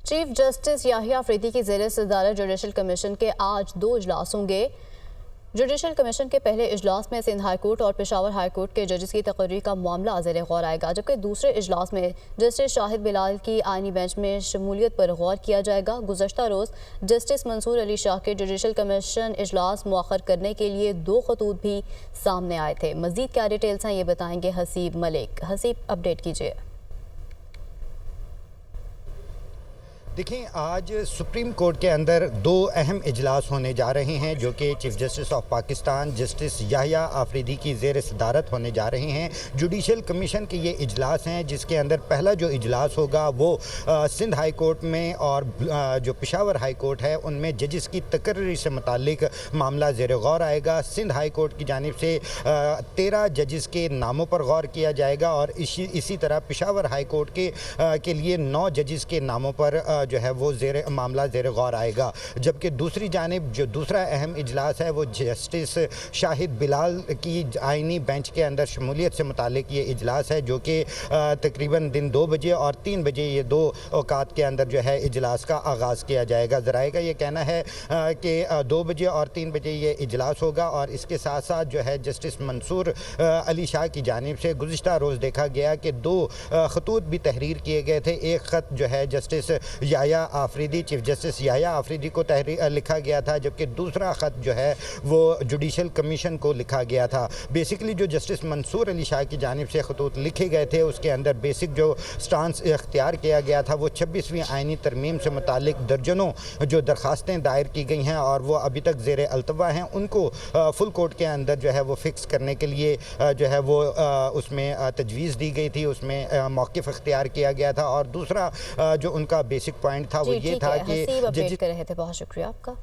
Chief justice Yahya Afridi की ज़ेर सदारत जुडिशल कमीशन के आज 2 इजलास होंगे। जुडिशल कमीशन के पहले इजलास में सिंध हाई कोर्ट और पेशावर हाई कोर्ट के जजेस की तकर्री का मामला ज़ेर गौर आएगा, जबकि दूसरे इजलास में जस्टिस शाहिद बिलाल की आइनी बेंच में शमूलियत पर गौर किया जाएगा। गुज़श्ता रोज़ जस्टिस मंसूर अली शाह के जुडिशल कमीशन इजलास मुअख्खर करने के लिए 2 खतूत भी सामने आए थे। मज़ीद क्या डिटेल्स हैं ये बताएंगे हसीब मलिक। हसीब, अपडेट कीजिए। देखिए, आज सुप्रीम कोर्ट के अंदर 2 अहम इजलास होने जा रहे हैं, जो कि chief justice of Pakistan justice Yahya Afridi की ज़ेर सदारत होने जा रहे हैं। जुडिशल कमीशन के ये इजलास हैं, जिसके अंदर पहला जो इजलास होगा वो सिंध हाई कोर्ट में और जो पेशावर हाई कोर्ट है उनमें जजेस की तकर्री से मुतालिक मामला ज़ेर गौर आएगा। सिंध हाई कोर्ट की जानिब से 13 जजेस के नामों पर गौर किया जाएगा और इसी तरह पेशावर हाई कोर्ट के लिए 9 जजेस के नामों पर जो है वो मामला ज़ेर गौर आएगा। जबकि दूसरी जानिब जो दूसरा अहम इजलास है वो जस्टिस शाहिद बिलाल की आइनी बेंच के अंदर शमूलियत से मुतालिक ये इजलास है, जो कि तकरीबन दिन 2 बजे और 3 बजे ये 2 औकात के अंदर जो है इजलास का आगाज़ किया जाएगा। ज़राए का ये कहना है कि 2 बजे और 3 बजे ये इजलास होगा और इसके साथ साथ जो है जस्टिस मंसूर अली शाह की जानिब से गुज़िश्ता रोज़ देखा गया कि 2 खतूत भी तहरीर किए गए थे। एक ख़त जो है justice Yahya Afridi chief justice Yahya Afridi को लिखा गया था, जबकि दूसरा ख़त जो है वो जुडिशल कमीशन को लिखा गया था। बेसिकली जो जस्टिस मंसूर अली शाह की जानिब से खतूत लिखे गए थे उसके अंदर बेसिक जो स्टांस इख्तियार किया गया था वो 26वीं आइनी तरमीम से मुतालिक दर्जनों जो दरखास्तें दायर की गई हैं और वो अभी तक ज़ेर अल्तवा हैं, उनको फुल कोर्ट के अंदर जो है वो फ़िक्स करने के लिए जो है वो उसमें तजवीज़ दी गई थी, उसमें मौक़िफ़ इख्तियार किया गया था। और दूसरा जो उनका बेसिक पॉइंट था वो ये था कि अपडेट कर रहे थे। बहुत शुक्रिया आपका।